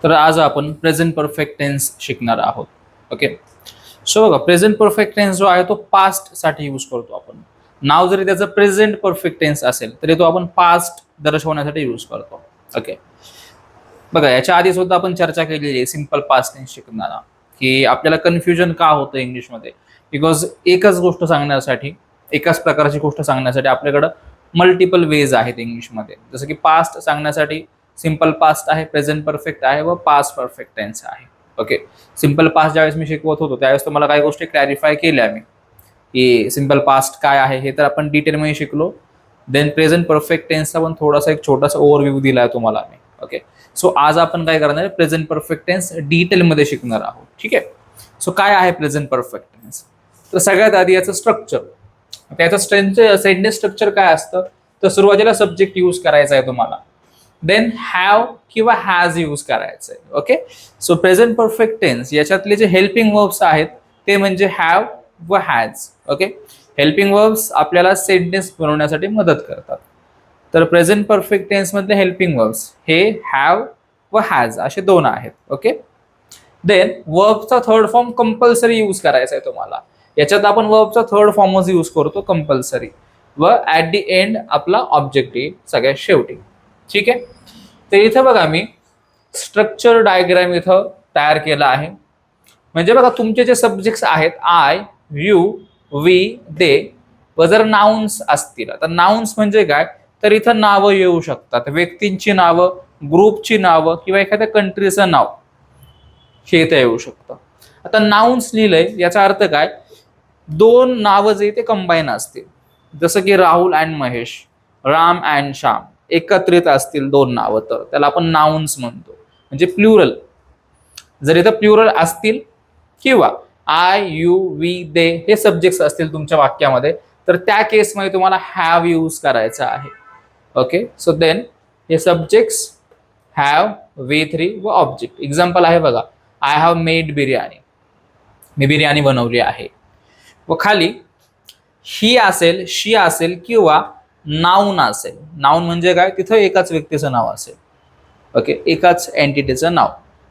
तर आज आपण प्रेझेंट परफेक्ट टेन्स शिकणार आहोत. ओके, सो बघा, प्रेझेंट परफेक्ट टेन्स जो आहे तो पास्ट साठी यूज करतो आपण. नाव जरी त्याचं प्रेझेंट परफेक्ट टेन्स असेल तरी तो आपण पास्ट दर्शवण्यासाठी यूज करतो. ओके, बघा, याच्या आधी सुद्धा आपण चर्चा केलेली आहे सिंपल पास्ट टेन्स शिकताना की आपल्याला कन्फ्युजन का होतं इंग्लिशमध्ये. बिकॉज एकच गोष्ट सांगण्यासाठी, एकाच प्रकारची गोष्ट सांगण्यासाठी आपल्याकडं मल्टिपल वेज आहेत इंग्लिशमध्ये. जसं की पास्ट सांगण्यासाठी सिंपल पास्ट आहे, प्रेझेंट परफेक्ट आहे व पास्ट परफेक्ट टेन्स आहे. ओके, सिंपल पास्ट ज्यावेळेस मी शिकवत होतो त्यावेळेस तुम्हाला काही गोष्टी क्लॅरिफाय केल्या मी की सिंपल पास्ट काय आहे हे तर आपण डिटेलमध्ये शिकलो. देन प्रेझेंट परफेक्ट टेन्सचा पण थोडासा एक छोटासा ओव्हरव्ह्यू दिला आहे तुम्हाला मी. ओके, सो आज आपण काय करणार आहे, प्रेझेंट परफेक्ट टेन्स डिटेलमध्ये शिकणार आहोत. ठीक आहे, सो काय आहे प्रेझेंट परफेक्ट टेन्स? तर सगळ्यात आधी याचं स्ट्रक्चर, त्याचं सेंटेन्स स्ट्रक्चर काय असतं, तर सुरुवातीला सब्जेक्ट यूज करायचा आहे तुम्हाला. देन हॅव किंवा हॅज यूज करायचं आहे. Okay, so present perfect tense याच्यातले जे हेल्पिंग वर्ब्स आहेत ते म्हणजे हॅव व हॅज. ओके, हेल्पिंग वर्ब्स आपल्याला सेंटेन्स बनवण्यासाठी मदत करतात. तर प्रेझेंट परफेक्ट टेन्स मधले हेल्पिंग वर्ब्स हे हॅव व हॅज असे दोन आहेत. ओके, देन वर्बचा थर्ड फॉर्म कंपल्सरी यूज करायचा आहे तुम्हाला. याच्यात आपण वर्बचा थर्ड फॉर्मच यूज करतो कंपल्सरी, व ऍट दी एंड आपला ऑब्जेक्टिव्ह सगळ्यात शेवटी. ठीक आहे, तर इथं बघा मी स्ट्रक्चर डायग्राम इथं तयार केला आहे. म्हणजे बघा, तुमचे जे सब्जेक्ट्स आहेत आय, यू, वी, दे व जर नाउन्स असतील, तर नाउन्स म्हणजे काय, तर इथं नावं येऊ शकतात, व्यक्तींची नावं, ग्रुपची नावं किंवा एखाद्या कंट्रीचं नाव हे इथं येऊ शकतं. आता नाउन्स लिहिलंय याचा अर्थ काय, दोन नावं जे ते कंबाईन असतील, जसं की राहुल अँड महेश, राम अँड श्याम एकत्रित असतील दोन नावं, तर त्याला आपण नाउन्स म्हणतो. म्हणजे प्लुरल, जर इथं प्लुरल असतील किंवा आय, यू, वी, दे हे सब्जेक्ट्स असतील तुमच्या वाक्यामध्ये, तर त्या केसमध्ये तुम्हाला हॅव यूज करायचा आहे. ओके, सो देन हे सब्जेक्ट्स हॅव, वी थ्री व ऑब्जेक्ट. एक्झाम्पल आहे बघा, आय हॅव मेड बिर्याणी, मी बिर्याणी बनवली आहे. व खाली ही असेल, शी असेल किंवा नाऊन असेल. नाऊन म्हणजे काय, तिथं एकाच व्यक्तीचं नाव असेल. ओके, एकाच एंटिटीचं नाव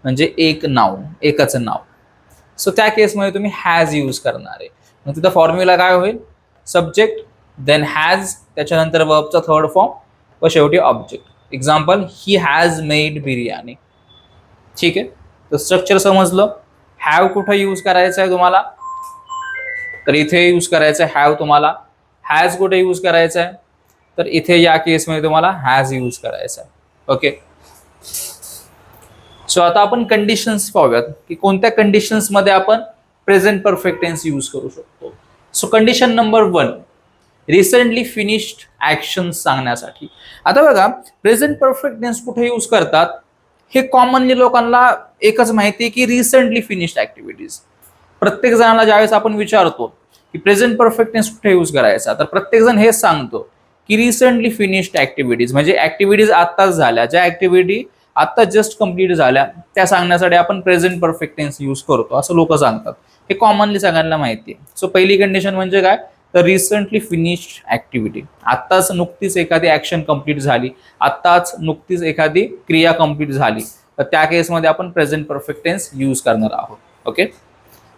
म्हणजे एक नाऊन, एकच नाव. सो त्या केसमध्ये तुम्ही हॅज यूज करणार आहे. मग तिथं फॉर्म्युला काय होईल, सब्जेक्ट देन हॅज, त्याच्यानंतर वर्बचा थर्ड फॉर्म व शेवटी object. Example, he has made biryani. ठीक आहे, तर स्ट्रक्चर समजलं. हॅव कुठं यूज करायचं आहे तुम्हाला, तर इथे यूज करायचं आहे हॅव तुम्हाला. हॅज कुठे यूज करायचं आहे, तर इथे या केसमध्ये तुम्हाला हॅज यूज करायचं आहे. ओके, सो आता आपण कंडिशन्स पाहूयात की कोणत्या कंडिशन्स मध्ये आपण प्रेझेंट परफेक्ट टेन्स यूज करू शकतो. So condition number 1, recently finished action सांगण्यासाठी. आता बघा, प्रेझेंट परफेक्ट टेन्स कुठे यूज करतात हे कॉमनली लोकांना एकच माहिती आहे की रिसेंटली फिनिश्ड ऍक्टिव्हिटीज. प्रत्येक जणाला ज्यावेळेस आपण विचारतो की प्रेझेंट परफेक्ट टेन्स कुठे यूज करायचा, तर प्रत्येक जण हेच सांगतो की रिसेंटली फिनिश्ड ऍक्टिव्हिटीज, म्हणजे ऍक्टिव्हिटीज आत्ताच झाल्या, ज्या ऍक्टिव्हिटी आता जस्ट कंप्लीट झाल्या त्या सांगण्यासाठी आपण प्रेझेंट परफेक्ट टेन्स यूज करतो, असं लोक सांगतात. हे कॉमनली सगळ्यांना माहिती आहे. सो पहिली कंडिशन म्हणजे काय, तर रिसेंटली फिनिश्ड ऍक्टिव्हिटी, आत्ताच नुकतीच एखादी ऍक्शन कंप्लीट झाली, आत्ताच नुकतीच एखादी क्रिया कंप्लीट झाली, तर त्या केसमध्ये आपण प्रेझेंट परफेक्ट टेन्स यूज करणार आहोत. ओके,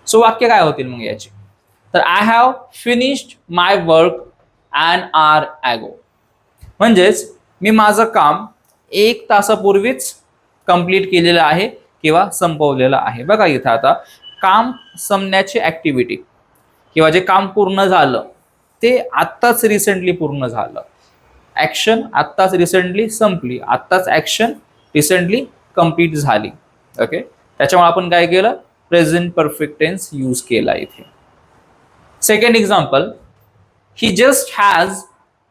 सो वाक्य काय होतील मग याची, तर I have finished my work and hour ago. म्हणजेच मी माझं काम 1 तासापूर्वीच कंप्लीट केलेलं आहे किंवा संपवलेलं आहे. बघा इथं आता काम संपण्याची ऍक्टिव्हिटी किंवा जे काम पूर्ण झालं ते आत्ताच रिसेंटली पूर्ण झालं. ऍक्शन आत्ताच रिसेंटली संपली, आत्ताच ऍक्शन रिसेंटली कंप्लीट झाली. ओके, त्याच्यामुळे आपण काय केलं, प्रेझेंट परफेक्ट टेन्स यूज केला इथे. Second example, he just has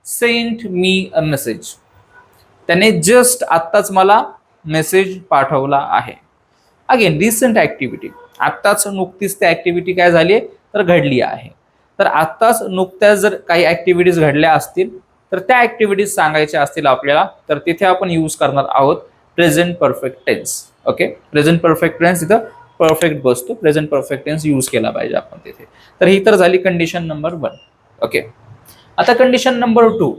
sent me a message. त्याने जस्ट आत्ताच मला मेसेज पाठवला आहे. अगेन रिसेंट ऍक्टिव्हिटी, आत्ताच नुकतीच त्या ऍक्टिव्हिटी काय झाली तर घडली आहे. तर आत्ताच नुकत्याच जर काही ऍक्टिव्हिटीज घडल्या असतील तर त्या ऍक्टिव्हिटीज सांगायच्या असतील आपल्याला, तर तिथे आपण यूज करणार आहोत present perfect tense. Okay, present perfect tense इथं परफेक्ट बसतो, प्रेझेंट परफेक्ट टेन्स यूज केला पाहिजे आपण तिथे. तर ही तर झाली कंडिशन नंबर 1. ओके, आता कंडिशन नंबर 2,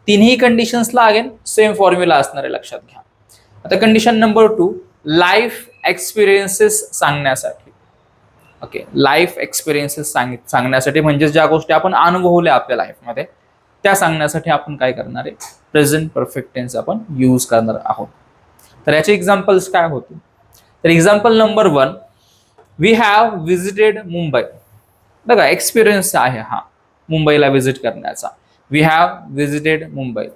तिन्ही कंडिशन्सला अगेन सेम फॉर्म्युला असणार आहे, लक्षात घ्या. आता कंडिशन नंबर 2, लाईफ एक्सपिरियन्सेस सांगण्यासाठी. ओके, लाईफ एक्सपिरियन्सेस सांगण्यासाठी म्हणजे ज्या गोष्टी आपण अनुभवल्या आपल्या लाईफमध्ये त्या सांगण्यासाठी आपण काय करणार आहे, प्रेझेंट परफेक्ट टेन्स आपण यूज करणार आहोत. तर याचे एक्झाम्पल्स काय होतील? तर example number 1, we have visited Mumbai. बघा एक्सपिरियन्स आहे हा मुंबईला व्हिजिट करण्याचा. वी हॅव विजिटेड मुंबई,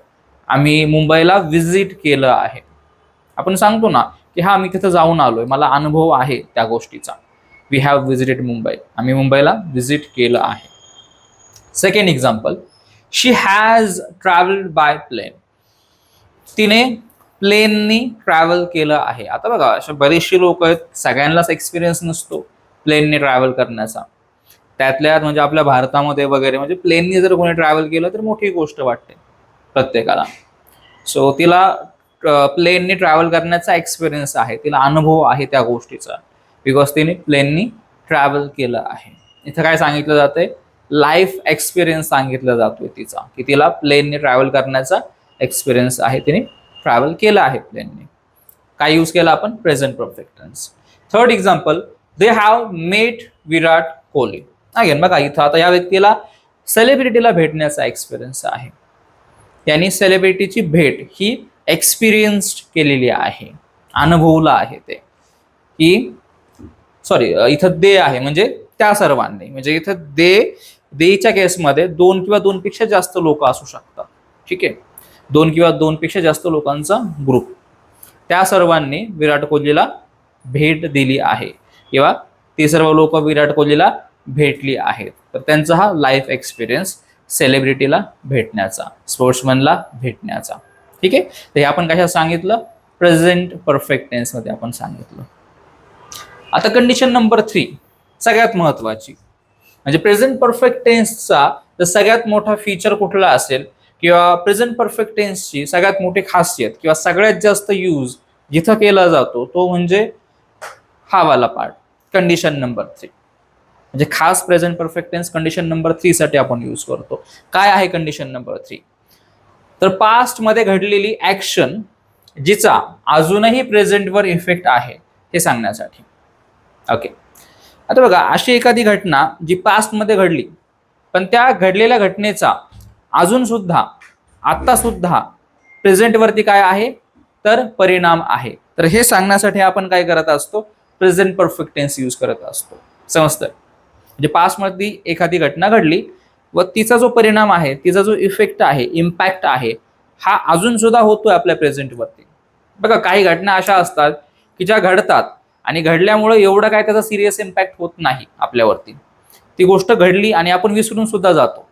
आम्ही मुंबईला व्हिजिट केलं आहे. आपण सांगतो ना की हा मी तिथं जाऊन आलोय, मला अनुभव आहे त्या गोष्टीचा. वी हॅव विजिटेड मुंबई, आम्ही मुंबईला व्हिजिट केलं आहे. Second example, she has travelled by plane. तिने प्लेननी ट्रॅव्हल केलं आहे. आता बघा अशा बरेचसे लोक आहेत, सगळ्यांनाच एक्सपिरियन्स नसतो प्लेनने ट्रॅव्हल करण्याचा. त्यातल्या म्हणजे आपल्या भारतामध्ये वगैरे म्हणजे प्लेननी जर कोणी ट्रॅव्हल केलं तर मोठी गोष्ट वाटते प्रत्येकाला. सो तिला प्लेननी ट्रॅव्हल करण्याचा एक्सपिरियन्स आहे, तिला अनुभव आहे त्या गोष्टीचा, बिकॉज तिने प्लेननी ट्रॅव्हल केलं आहे. इथं काय सांगितलं जातंय, लाईफ एक्सपिरियन्स सांगितलं जातोय तिचा, की तिला प्लेनने ट्रॅव्हल करण्याचा एक्सपिरियन्स आहे, तिने ट्रॅव्हल केलं आहे प्लेनने. काय यूज केला आपण, present perfect tense. Third example, they have met Virat Kohli. Again बघा इथं आता या व्यक्तीला सेलिब्रिटीला भेटण्याचा एक्सपिरियन्स आहे, त्यांनी सेलिब्रिटीची भेट ही एक्सपिरियन्स्ड केलेली आहे, अनुभवलं आहे ते, की सॉरी इथं दे आहे म्हणजे त्या सर्वांनी, म्हणजे इथं देच्या केसमध्ये 2 किंवा 2 पेक्षा जास्त लोक असू शकतात. ठीक आहे, 2 किंवा 2 पेक्षा जास्त लोकांचा ग्रुप, त्या सर्वांनी विराट कोहलीला भेट दिली आहे किंवा ते सर्व लोक विराट कोहलीला भेटली आहेत. तर त्यांचा हा लाईफ एक्सपिरियन्स सेलिब्रिटीला भेटण्याचा, स्पोर्ट्समनला भेटण्याचा. ठीक आहे, तर हे आपण कशात सांगितलं, प्रेझेंट परफेक्ट टेन्स मध्ये आपण सांगितलं. आता कंडिशन नंबर 3 सगळ्यात महत्वाची, म्हणजे प्रेझेंट परफेक्ट टेन्सचा जर सगळ्यात मोठा फीचर कुठला असेल किंवा प्रेझेंट परफेक्ट टेन्सची सगळ्यात मोठी खासियत किंवा सगळ्यात जास्त यूज जिथं केला जातो तो म्हणजे हा वाला पार्ट, कंडिशन नंबर 3. म्हणजे खास present perfect tense condition number 3 साठी आपण यूज करतो. काय आहे कंडिशन नंबर 3? तर पास्ट मध्ये घडलेली ऍक्शन जिचा अजूनही प्रेझेंटवर इफेक्ट आहे हे सांगण्यासाठी. ओके, आता बघा अशी एखादी घटना जी पास्ट मध्ये घडली पण त्या घडलेल्या घटनेचा अजून सुद्धा आता सुद्धा प्रेझेंट वरती काय आहे तर परिणाम आहे. तर हे सांगण्यासाठी आपण काय करत असतो, प्रेझेंट परफेक्ट टेन्स यूज करत असतो. समजतंय? म्हणजे पास्ट मध्ये एखादी घटना घडली व तिचा जो परिणाम आहे, तिचा जो इफेक्ट आहे, इम्पॅक्ट आहे, हा अजून सुद्धा होतोय आपल्या प्रेझेंट वरती. बघा काही घटना अशा असतात की ज्या घडतात आणि घडल्यामुळे एवढा काय त्याचा सिरियस इम्पॅक्ट होत नाही आपल्यावरती. ती गोष्ट घडली आणि आपण विसरून सुद्धा जातो,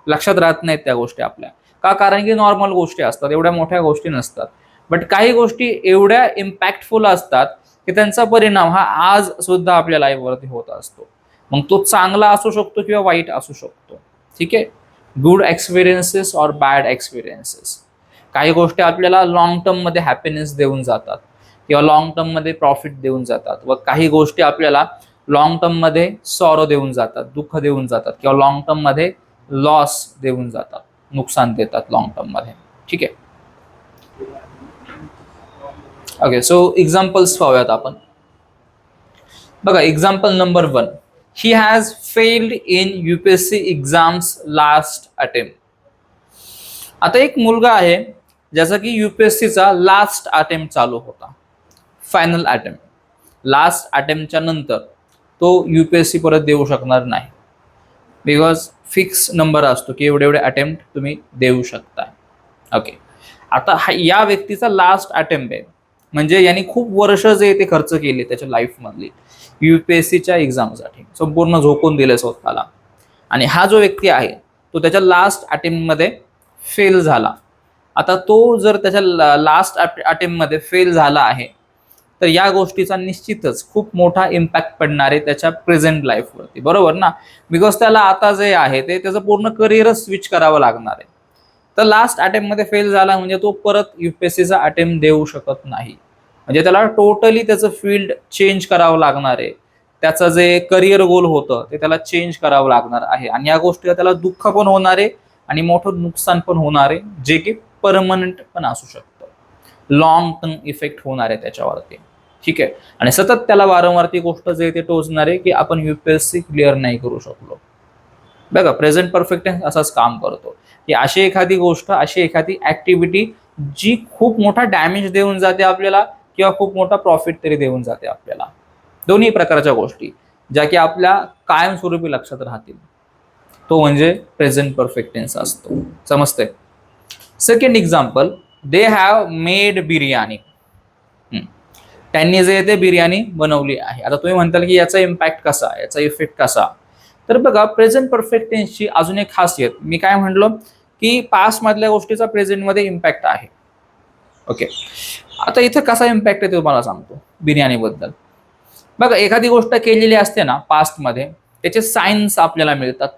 लक्षात राहत नाहीत त्या गोष्टी आपल्या. का? कारण की नॉर्मल गोष्टी असतात, एवढ्या मोठ्या गोष्टी नसतात. बट काही गोष्टी एवढ्या इम्पॅक्टफुल असतात की त्यांचा परिणाम हा आज सुद्धा आपल्या लाईफवरती होत असतो. मग तो चांगला असू शकतो किंवा वाईट असू शकतो. ठीक आहे, गुड एक्सपिरियन्सेस और बॅड एक्सपिरियन्सेस. काही गोष्टी आपल्याला लॉंग टर्म मध्ये हॅपीनेस देऊन जातात किंवा लॉंग टर्म मध्ये प्रॉफिट देऊन जातात, व काही गोष्टी आपल्याला लॉंग टर्म मध्ये सॉरो देऊन जातात, दुःख देऊन जातात किंवा लॉंग टर्म मध्ये लॉस देऊन जातात, नुकसान देतात लॉंग टर्म मध्ये. ठीक आहे, ओके. सो एक्झाम्पल्स पाहूयात आपण. बघा example number 1, he has failed in UPSC exams last attempt. आता एक मुलगा आहे ज्याचा की UPSCचा लास्ट अटेम्प्ट चालू होता, फायनल अटेम्प्ट. लास्ट अटेम्प्टच्या नंतर तो UPSC परत देऊ शकणार नाही, बिकॉज फिक्स नंबर असतो की एवढे एवढे अटेम्प्ट तुम्ही देऊ शकता. ओके, आता या व्यक्तीचा लास्ट अटेम्प्ट आहे, म्हणजे यांनी खूप वर्ष जे ते खर्च केले त्याच्या लाईफमधली UPSCच्या एक्झामसाठी, संपूर्ण झोकून दिले स्वतःला. आणि हा जो व्यक्ती आहे तो त्याच्या लास्ट अटेम्प्टमध्ये फेल झाला. आता तो जर त्याच्या लास्ट अटेम्प्टमध्ये फेल झाला आहे तर या गोष्टीचा निश्चितच खूप मोठा इम्पॅक्ट पडणार आहे त्याच्या प्रेझेंट लाईफवरती, बरोबर ना? बिकॉज त्याला आता जे आहे ते त्याचं पूर्ण करिअरच स्विच करावं लागणार आहे. तर लास्ट अटेम्प्टमध्ये फेल झाला म्हणजे तो परत UPSCचा अटेम्प्ट देऊ शकत नाही, म्हणजे त्याला टोटली त्याचं फील्ड चेंज करावं लागणार आहे. त्याचं जे करिअर गोल होतं ते त्याला चेंज करावं लागणार आहे आणि या गोष्टीला त्याला दुःख पण होणार आहे आणि मोठं नुकसान पण होणार आहे, जे की परमनंट पण असू शकतं, लॉंग टर्म इफेक्ट होणार आहे त्याच्यावरती. ठीक आहे, आणि सतत त्याला वारंवार ती गोष्ट जे ते टोचणार आहे की आपण UPSC क्लिअर नाही करू शकलो. बघा प्रेझेंट परफेक्ट टेन्स असाच काम करतो की अशी एखादी गोष्ट, अशी एखादी ऍक्टिव्हिटी जी खूप मोठा डॅमेज देऊन जाते आपल्याला किंवा खूप मोठा प्रॉफिट तरी देऊन जाते आपल्याला, दोन्ही प्रकारच्या गोष्टी ज्या की आपल्या कायमस्वरूपी लक्षात राहतील, तो म्हणजे प्रेझेंट परफेक्ट टेन्स असतो. समजतंय? Second example, they have made biryani. त्यांनी जे ते बिर्याणी बनवली आहे. आता तुम्ही म्हणताल की याचा इम्पॅक्ट कसा, याचा इफेक्ट कसा? तर बघा प्रेझेंट परफेक्ट टेन्सची अजून एक खासियत, मी काय म्हणलो की पास्ट मधल्या गोष्टीचा प्रेझेंट मध्ये इम्पॅक्ट आहे. ओके, आता इथं कसा इम्पॅक्ट आहे ते तुम्हाला सांगतो बिर्याणीबद्दल. बघा एखादी गोष्ट केलेली असते ना पास्टमध्ये, त्याचे सायन्स आपल्याला मिळतात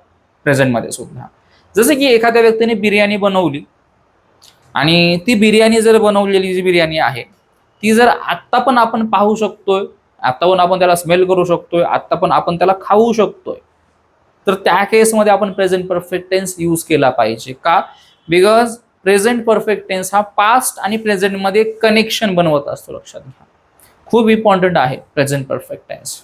प्रेझेंटमध्ये सुद्धा. जसं की एखाद्या व्यक्तीने बिर्याणी बनवली आणि ती बिर्याणी जर बनवलेली जी बिर्याणी आहे ती जर आत्ता पण आपण पाहू शकतोय, आत्ता पण आपण त्याला स्मेल करू शकतोय, आत्ता पण आपण त्याला खाऊ शकतोय, तर त्या केसमध्ये आपण प्रेझेंट परफेक्ट टेन्स यूज केला पाहिजे. का? बिकॉज प्रेझेंट परफेक्ट टेन्स हा पास्ट आणि प्रेझेंटमध्ये कनेक्शन बनवत असतो. लक्षात घ्या, खूप इम्पॉर्टंट आहे प्रेझेंट परफेक्ट टेन्स.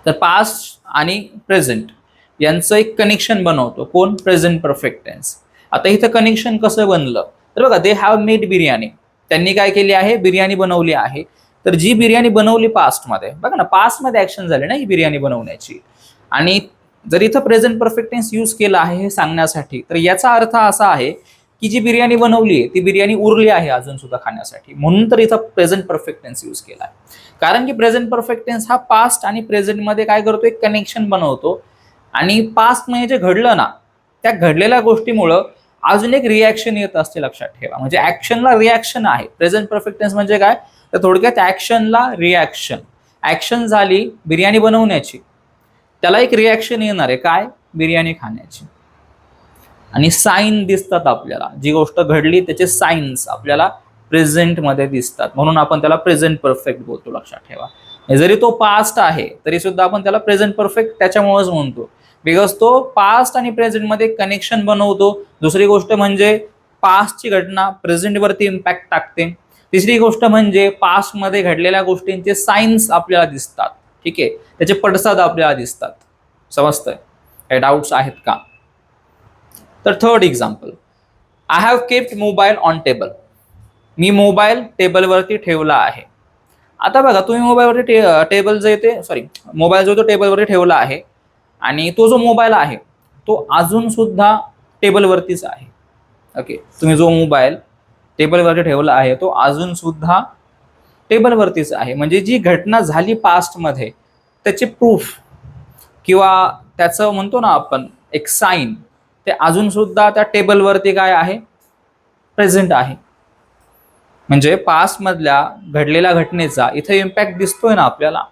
तर पास्ट आणि प्रेझेंट यांचं एक कनेक्शन बनवतो कोण? Present perfect tense. आता इथं कनेक्शन कसं बनलं? तर बघा, दे हॅव मेड बिर्याणी, त्यांनी काय केली आहे? बिर्याणी बनवली आहे. तर जी बिर्याणी बनवली पास्टमध्ये, बघा ना पास्टमध्ये ऍक्शन झाली ना ही बिर्याणी बनवण्याची, आणि जर इथं प्रेझेंट परफेक्ट टेन्स यूज केला आहे हे सांगण्यासाठी, तर याचा अर्थ असा आहे की जी बिर्याणी बनवली आहे ती बिर्याणी उरली आहे अजून सुद्धा खाण्यासाठी, म्हणून तर इथं प्रेझेंट परफेक्ट टेन्स यूज केला आहे. कारण की प्रेझेंट परफेक्ट टेन्स हा पास्ट आणि प्रेझेंटमध्ये काय करतो? एक कनेक्शन बनवतो, आणि पास्ट म्हणजे जे घडलं ना त्या घडलेल्या गोष्टीमुळं अजून एक रिॲक्शन येत असते. लक्षात ठेवा, म्हणजे ऍक्शनला रिॲक्शन आहे. प्रेझेंट परफेक्ट टेन्स म्हणजे काय? तर थोडक्यात ऍक्शनला रिॲक्शन. ऍक्शन झाली बिर्याणी बनवण्याची, त्याला एक रिॲक्शन येणार आहे, काय? बिर्याणी खाण्याची. आणि साईन दिसतात आपल्याला, जी गोष्ट घडली त्याचे साईन्स आपल्याला प्रेझेंटमध्ये दिसतात, म्हणून आपण त्याला प्रेझेंट परफेक्ट बोलतो. लक्षात ठेवा, जरी तो पास्ट आहे तरी सुद्धा आपण त्याला प्रेझेंट परफेक्ट त्याच्यामुळेच म्हणतो, बिकॉज तो पास्ट आणि प्रेझेंटमध्ये कनेक्शन बनवतो. दुसरी गोष्ट म्हणजे पास्टची घटना प्रेझेंटवरती इम्पॅक्ट टाकते. तिसरी गोष्ट म्हणजे पास्टमध्ये घडलेल्या गोष्टींचे सायन्स आपल्याला दिसतात. ठीक आहे, त्याचे पडसाद आपल्याला दिसतात. समजतंय? काही डाऊट्स आहेत का? तर third example, I have kept mobile on table. Me mobile टेबलवरती ठेवला आहे. आता बघा तुम्ही मोबाईलवरती टेबल जे ते मोबाईल जो तो टेबलवरती ठेवला आहे, आणि तो जो मोबाईल आहे तो अजून सुद्धा टेबलवरतीच आहे. ओके, तुम्ही जो मोबाईल टेबलवरती ठेवला आहे तो अजून सुद्धा टेबलवरतीच आहे. म्हणजे जी घटना झाली पास्टमध्ये त्याचे प्रूफ किंवा त्याचं म्हणतो ना आपण एक साईन, ते अजून सुद्धा त्या टेबलवरती काय आहे? प्रेझेंट आहे. म्हणजे पास्ट मधल्या घडलेल्या घटनेचा इथे इम्पॅक्ट दिसतोय ना आपल्याला,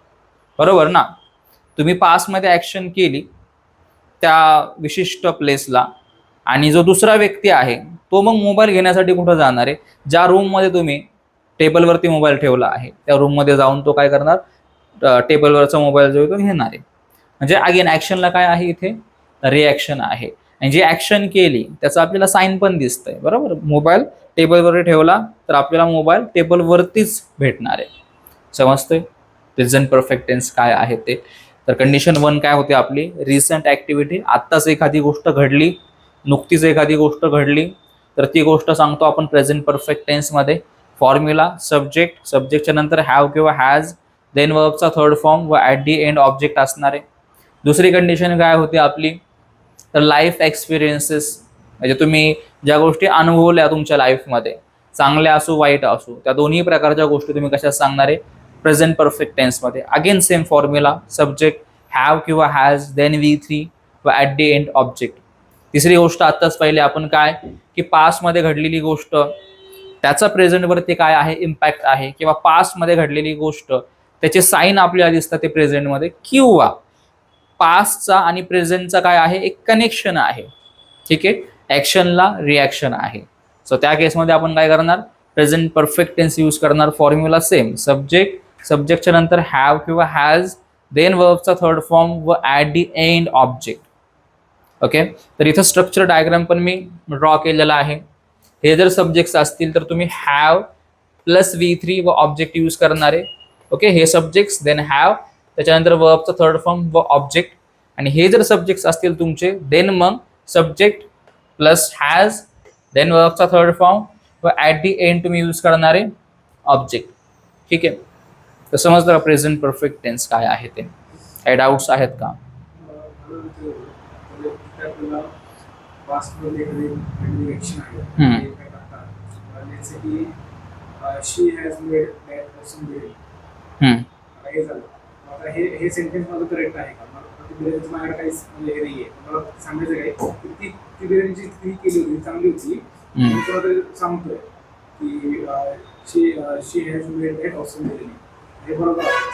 बरोबर ना? तुम्ही पास्टमध्ये ऍक्शन केली त्या विशिष्ट प्लेसला, आणि जो दुसरा व्यक्ती आहे तो मग मोबाईल घेण्यासाठी कुठं जाणार आहे? ज्या रूममध्ये तुम्ही टेबलवरती मोबाईल ठेवला आहे त्या रूममध्ये जाऊन तो काय करणार? टेबलवरचा मोबाईल जो तो घेणार आहे. म्हणजे अगेन ऍक्शनला काय आहे? इथे रिॲक्शन आहे, आणि जी ऍक्शन केली त्याचं आपल्याला साईन पण दिसतंय. बरोबर, मोबाईल टेबलवर ठेवला तर आपल्याला मोबाईल टेबलवरतीच भेटणार आहे. समजतंय प्रेझेंट परफेक्ट टेन्स काय आहे ते? तर कंडिशन 1 काय होते आपली? रिसेंट ऍक्टिव्हिटी, आत्ताच एखादी गोष्ट घडली, नुकतीच एखादी गोष्ट घडली, तर ती गोष्ट सांगतो आपण प्रेझेंट परफेक्ट टेन्समध्ये. फॉर्म्युला सब्जेक्ट, सब्जेक्टच्या नंतर हॅव किंवा हॅज, देन वर्बचा थर्ड फॉर्म व ॲट दी एंड ऑब्जेक्ट असणार आहे. दुसरी कंडिशन काय होती आपली? तर लाईफ एक्सपिरियन्सेस, म्हणजे तुम्ही ज्या गोष्टी अनुभवल्या तुमच्या लाईफमध्ये, चांगल्या असो वाईट असो, त्या दोन्ही प्रकारच्या गोष्टी तुम्ही कशात सांगणार आहे? प्रेझेंट परफेक्ट टेन्समध्ये. Again same formula, subject have किंवा हॅज, देन V3 व ॲट दी एंड ऑब्जेक्ट. तिसरी गोष्ट आत्ताच पाहिली आपण काय की पास्टमध्ये घडलेली गोष्ट त्याचा प्रेझेंटवरती काय आहे? इम्पॅक्ट आहे, किंवा पास्टमध्ये घडलेली गोष्ट त्याचे साईन आपल्याला दिसतात ते प्रेझेंटमध्ये, किंवा पास्टचा आणि प्रेझेंटचा काय आहे? एक कनेक्शन आहे. ठीक आहे, ऍक्शनला रिॲक्शन आहे. सो त्या केसमध्ये आपण काय करणार? प्रेझेंट परफेक्ट टेन्स यूज करणार. फॉर्म्युला सेम, सब्जेक्ट, सब्जेक्टच्या नंतर हॅव किंवा हॅज, देन वर्बचा थर्ड फॉर्म व at the end object. Okay, तर इथं स्ट्रक्चर डायग्राम पण मी ड्रॉ केलेला आहे. हे जर सब्जेक्ट्स असतील तर तुम्ही हॅव प्लस V3 व ऑब्जेक्ट यूज करणार आहे. ओके, हे सब्जेक्ट्स देन हॅव, त्याच्यानंतर वर्बचा थर्ड फॉर्म व ऑब्जेक्ट, आणि हे जर सब्जेक्ट्स असतील तुमचे देन मग सब्जेक्ट प्लस हॅज देन वर्बचा थर्ड फॉर्म व ऍट दी एंड तुम्ही यूज करणारे ऑब्जेक्ट. ठीक आहे, तर समजलं का प्रेझेंट परफेक्ट टेन्स काय आहे ते? काही डाऊट्स आहेत का? हे सेंटेन्स माझं करेक्ट आहे का? माझ्याकडे काहीच म्हणजे हे नाहीये, मला सांगायचं काय की ती बिर्याणीची ती केली होती चांगली होती, सांगतोय की she has made that awesome biryani, हे बरोबर आहे.